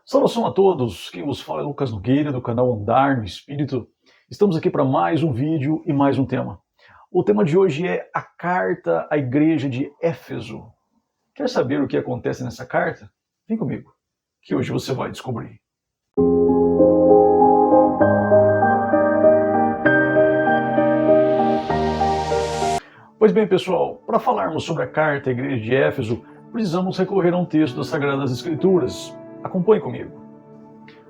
Saudação a todos, quem vos fala é Lucas Nogueira, do canal Andar no Espírito. Estamos aqui para mais um vídeo e mais um tema. O tema de hoje é a carta à igreja de Éfeso. Quer saber o que acontece nessa carta? Vem comigo, que hoje você vai descobrir. Pois bem, pessoal, para falarmos sobre a carta à igreja de Éfeso, precisamos recorrer a um texto das Sagradas Escrituras. Acompanhe comigo.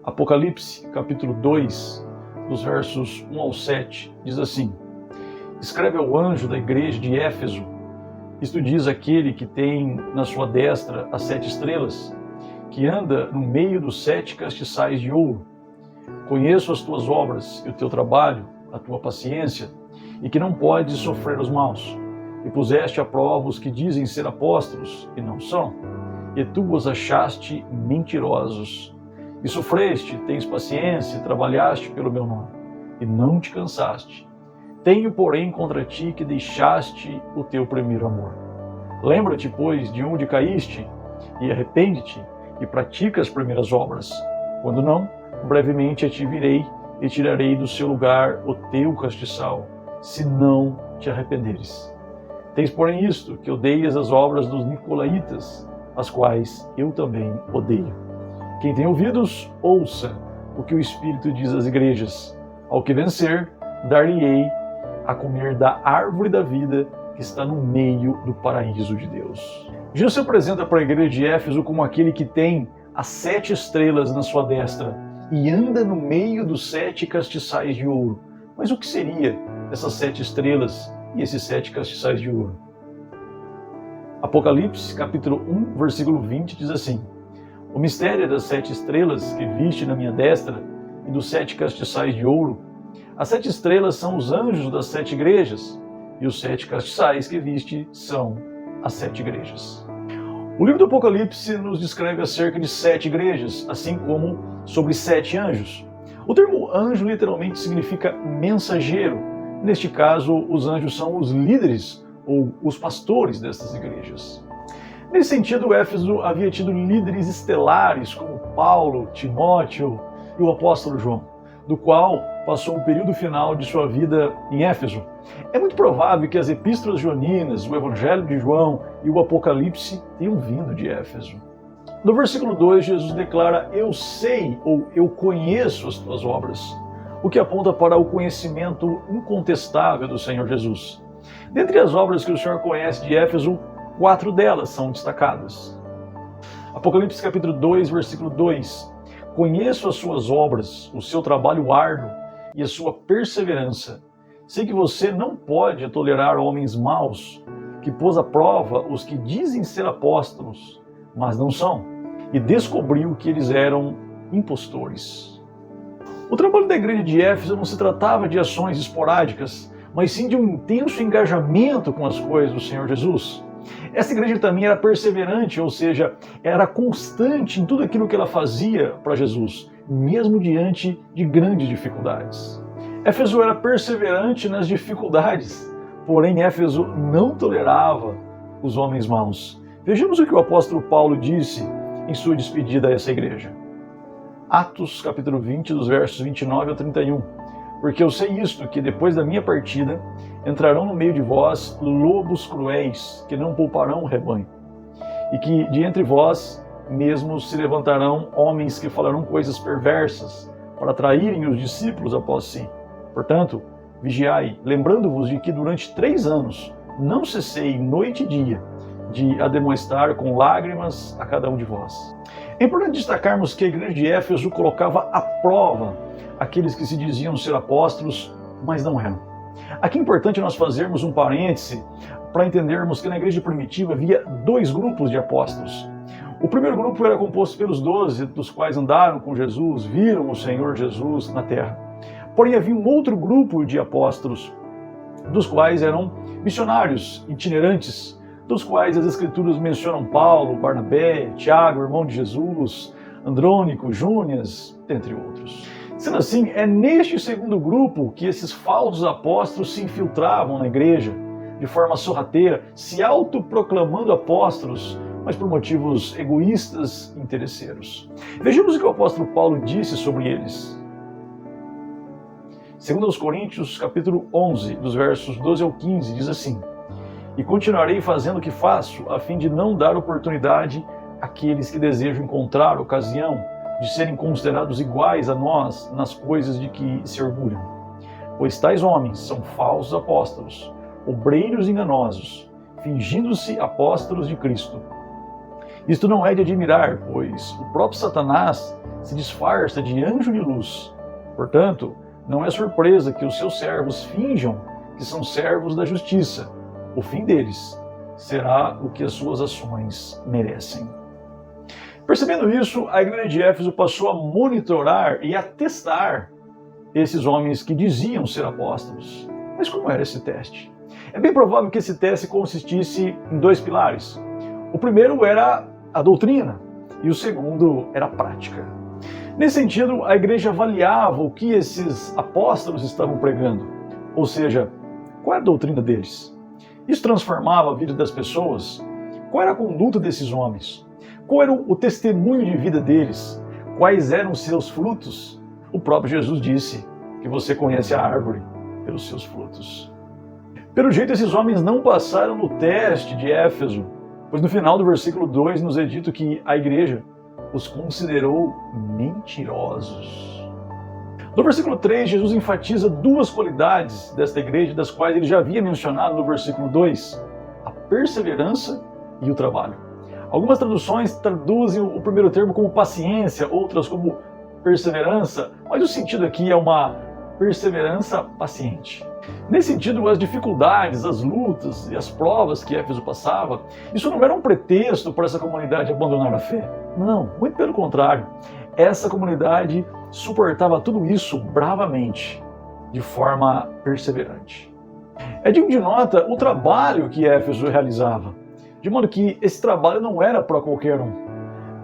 Apocalipse, capítulo 2, dos versos 1 ao 7, diz assim: Escreve ao anjo da igreja de Éfeso, isto diz aquele que tem na sua destra as 7 estrelas, que anda no meio dos 7 castiçais de ouro. Conheço as tuas obras e o teu trabalho, a tua paciência, e que não podes sofrer os maus. E puseste à prova os que dizem ser apóstolos, e não são, e tu os achaste mentirosos. E sofreste, tens paciência, e trabalhaste pelo meu nome, e não te cansaste. Tenho, porém, contra ti que deixaste o teu primeiro amor. Lembra-te, pois, de onde caíste, e arrepende-te, e pratica as primeiras obras. Quando não, brevemente a ti virei, e tirarei do seu lugar o teu castiçal, se não te arrependeres. Tens, porém, isto, que odeias as obras dos nicolaítas, as quais eu também odeio. Quem tem ouvidos, ouça o que o Espírito diz às igrejas. Ao que vencer, dar-lhe-ei a comer da árvore da vida que está no meio do paraíso de Deus. Jesus se apresenta para a igreja de Éfeso como aquele que tem as 7 estrelas na sua destra e anda no meio dos 7 castiçais de ouro. Mas o que seria essas 7 estrelas e esses 7 castiçais de ouro? Apocalipse, capítulo 1, versículo 20, diz assim: O mistério das 7 estrelas que viste na minha destra e dos 7 castiçais de ouro. As 7 estrelas são os anjos das 7 igrejas, e os 7 castiçais que viste são as 7 igrejas. O livro do Apocalipse nos descreve acerca de 7 igrejas, assim como sobre 7 anjos. O termo anjo literalmente significa mensageiro. Neste caso, os anjos são os líderes ou os pastores destas igrejas. Nesse sentido, Éfeso havia tido líderes estelares como Paulo, Timóteo e o apóstolo João, do qual passou o período final de sua vida em Éfeso. É muito provável que as epístolas joaninas, o Evangelho de João e o Apocalipse tenham vindo de Éfeso. No versículo 2, Jesus declara: Eu sei ou eu conheço as tuas obras, o que aponta para o conhecimento incontestável do Senhor Jesus. Dentre as obras que o Senhor conhece de Éfeso, 4 delas são destacadas. Apocalipse capítulo 2, versículo 2. Conheço as suas obras, o seu trabalho árduo e a sua perseverança. Sei que você não pode tolerar homens maus, que pôs à prova os que dizem ser apóstolos, mas não são, e descobriu que eles eram impostores. O trabalho da igreja de Éfeso não se tratava de ações esporádicas, mas sim de um intenso engajamento com as coisas do Senhor Jesus. Essa igreja também era perseverante, ou seja, era constante em tudo aquilo que ela fazia para Jesus, mesmo diante de grandes dificuldades. Éfeso era perseverante nas dificuldades, porém Éfeso não tolerava os homens maus. Vejamos o que o apóstolo Paulo disse em sua despedida a essa igreja. Atos capítulo 20, dos versos 29 ao 31. Porque eu sei isto, que depois da minha partida entrarão no meio de vós lobos cruéis, que não pouparão o rebanho, e que de entre vós mesmos se levantarão homens que falarão coisas perversas, para atraírem os discípulos após si. Portanto, vigiai, lembrando-vos de que durante 3 anos não cessei noite e dia de ademoestar com lágrimas a cada um de vós. É importante destacarmos que a igreja de Éfeso colocava à prova aqueles que se diziam ser apóstolos, mas não eram. Aqui é importante nós fazermos um parêntese para entendermos que na igreja primitiva havia 2 grupos de apóstolos. O primeiro grupo era composto pelos 12, dos quais andaram com Jesus, viram o Senhor Jesus na terra. Porém, havia um outro grupo de apóstolos, dos quais eram missionários itinerantes, dos quais as Escrituras mencionam Paulo, Barnabé, Tiago, irmão de Jesus, Andrônico, Júnias, entre outros. Sendo assim, é neste segundo grupo que esses falsos apóstolos se infiltravam na igreja, de forma sorrateira, se autoproclamando apóstolos, mas por motivos egoístas e interesseiros. Vejamos o que o apóstolo Paulo disse sobre eles. Segundo aos Coríntios, capítulo 11, dos versos 12 ao 15, diz assim: E continuarei fazendo o que faço, a fim de não dar oportunidade àqueles que desejam encontrar ocasião de serem considerados iguais a nós nas coisas de que se orgulham. Pois tais homens são falsos apóstolos, obreiros enganosos, fingindo-se apóstolos de Cristo. Isto não é de admirar, pois o próprio Satanás se disfarça de anjo de luz. Portanto, não é surpresa que os seus servos finjam que são servos da justiça. O fim deles será o que as suas ações merecem. Percebendo isso, a igreja de Éfeso passou a monitorar e a testar esses homens que diziam ser apóstolos. Mas como era esse teste? É bem provável que esse teste consistisse em dois pilares. O primeiro era a doutrina e o segundo era a prática. Nesse sentido, a igreja avaliava o que esses apóstolos estavam pregando, ou seja, qual era a doutrina deles. Isso transformava a vida das pessoas? Qual era a conduta desses homens? Qual era o testemunho de vida deles? Quais eram os seus frutos? O próprio Jesus disse que você conhece a árvore pelos seus frutos. Pelo jeito, esses homens não passaram no teste de Éfeso, pois no final do versículo 2 nos é dito que a igreja os considerou mentirosos. No versículo 3, Jesus enfatiza duas qualidades desta igreja, das quais ele já havia mencionado no versículo 2, a perseverança e o trabalho. Algumas traduções traduzem o primeiro termo como paciência, outras como perseverança, mas o sentido aqui é uma perseverança paciente. Nesse sentido, as dificuldades, as lutas e as provas que Éfeso passava, isso não era um pretexto para essa comunidade abandonar a fé. Não, muito pelo contrário. Essa comunidade suportava tudo isso bravamente, de forma perseverante. É digno de nota o trabalho que Éfeso realizava, de modo que esse trabalho não era para qualquer um.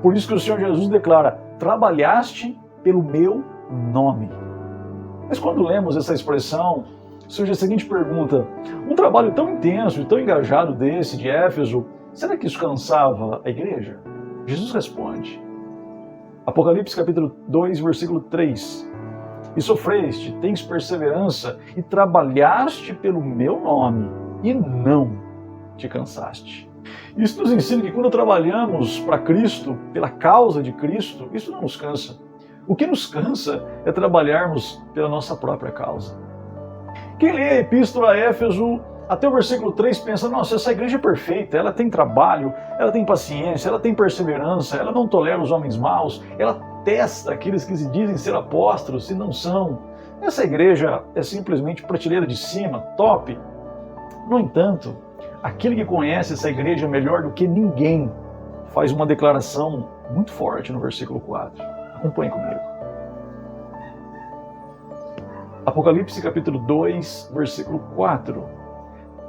Por isso que o Senhor Jesus declara: trabalhaste pelo meu nome. Mas quando lemos essa expressão, surge a seguinte pergunta: um trabalho tão intenso e tão engajado desse de Éfeso, será que isso cansava a igreja? Jesus responde. Apocalipse capítulo 2, versículo 3. E sofreste, tens perseverança e trabalhaste pelo meu nome e não te cansaste. Isso nos ensina que quando trabalhamos para Cristo, pela causa de Cristo, isso não nos cansa. O que nos cansa é trabalharmos pela nossa própria causa. Quem lê a epístola a Éfeso até o versículo 3 pensa: nossa, essa igreja é perfeita, ela tem trabalho, ela tem paciência, ela tem perseverança, ela não tolera os homens maus, ela testa aqueles que se dizem ser apóstolos se não são. Essa igreja é simplesmente prateleira de cima, top. No entanto, aquele que conhece essa igreja melhor do que ninguém faz uma declaração muito forte no versículo 4. Acompanhe comigo. Apocalipse capítulo 2, versículo 4.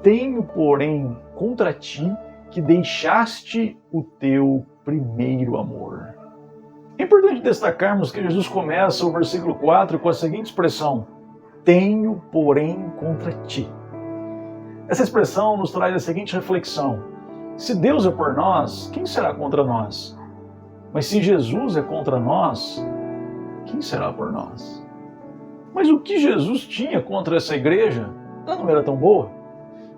Tenho, porém, contra ti que deixaste o teu primeiro amor. É importante destacarmos que Jesus começa o versículo 4 com a seguinte expressão: tenho, porém, contra ti. Essa expressão nos traz a seguinte reflexão: se Deus é por nós, quem será contra nós? Mas se Jesus é contra nós, quem será por nós? Mas o que Jesus tinha contra essa igreja? Ela não era tão boa?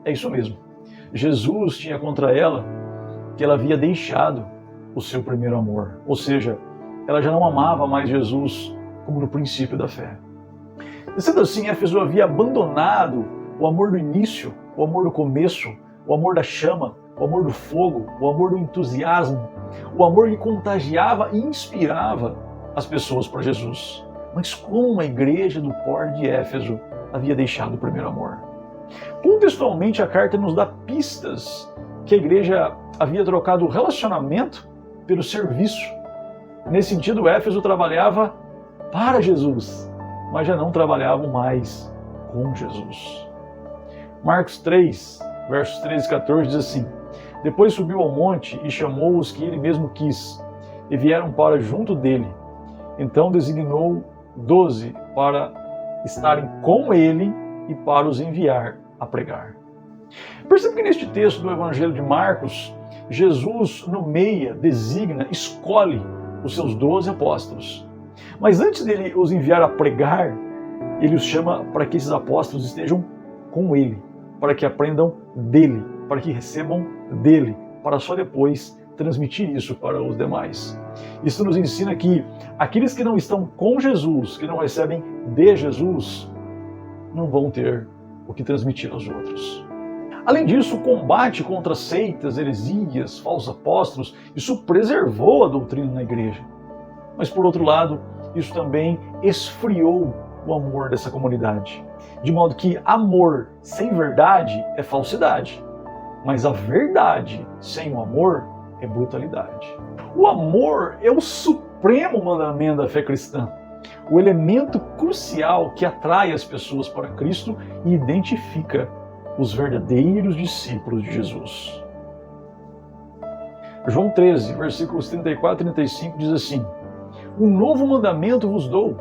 É isso mesmo. Jesus tinha contra ela que ela havia deixado o seu primeiro amor. Ou seja, ela já não amava mais Jesus como no princípio da fé. E sendo assim, Éfeso havia abandonado o amor do início, o amor do começo, o amor da chama, o amor do fogo, o amor do entusiasmo, o amor que contagiava e inspirava as pessoas para Jesus. Mas como a igreja do Port de Éfeso havia deixado o primeiro amor? Contextualmente, a carta nos dá pistas que a igreja havia trocado o relacionamento pelo serviço. Nesse sentido, Éfeso trabalhava para Jesus, mas já não trabalhavam mais com Jesus. Marcos 3, versos 13 e 14 diz assim: depois subiu ao monte e chamou os que ele mesmo quis, e vieram para junto dele. Então designou 12 para estarem com ele e para os enviar a pregar. Percebe que neste texto do Evangelho de Marcos, Jesus nomeia, designa, escolhe os seus 12 apóstolos. Mas antes dele os enviar a pregar, ele os chama para que esses apóstolos estejam com ele, para que aprendam dele, para que recebam dele, para só depois transmitir isso para os demais. Isso nos ensina que aqueles que não estão com Jesus, que não recebem de Jesus, não vão ter o que transmitir aos outros. Além disso, o combate contra seitas, heresias, falsos apóstolos, isso preservou a doutrina na igreja. Mas, por outro lado, isso também esfriou o amor dessa comunidade. De modo que amor sem verdade é falsidade, mas a verdade sem o amor é brutalidade. O amor é o supremo mandamento da fé cristã, o elemento crucial que atrai as pessoas para Cristo e identifica os verdadeiros discípulos de Jesus. João 13, versículos 34 e 35 diz assim: Um novo mandamento vos dou,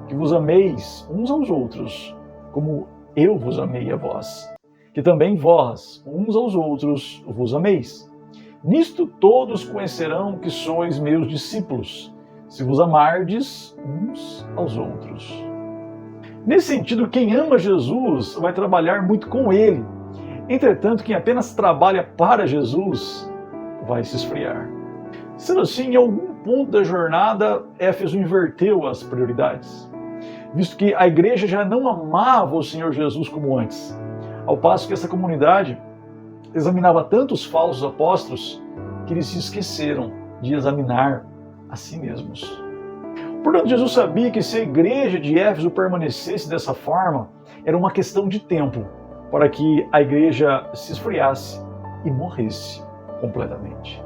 que vos ameis uns aos outros, como eu vos amei a vós, que também vós, uns aos outros, vos ameis. Nisto todos conhecerão que sois meus discípulos, se vos amardes uns aos outros. Nesse sentido, quem ama Jesus vai trabalhar muito com ele. Entretanto, quem apenas trabalha para Jesus vai se esfriar. Sendo assim, em algum ponto da jornada, Éfeso inverteu as prioridades, visto que a igreja já não amava o Senhor Jesus como antes, ao passo que essa comunidade examinava tantos falsos apóstolos que eles se esqueceram de examinar a si mesmos. Portanto, Jesus sabia que se a igreja de Éfeso permanecesse dessa forma, era uma questão de tempo para que a igreja se esfriasse e morresse completamente.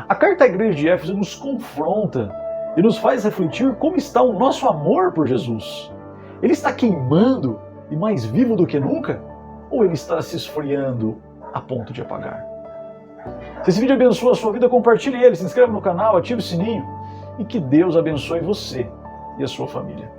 A carta à igreja de Éfeso nos confronta e nos faz refletir como está o nosso amor por Jesus. Ele está queimando e mais vivo do que nunca? Ou ele está se esfriando a ponto de apagar? Se esse vídeo abençoa a sua vida, compartilhe ele, se inscreva no canal, ative o sininho e que Deus abençoe você e a sua família.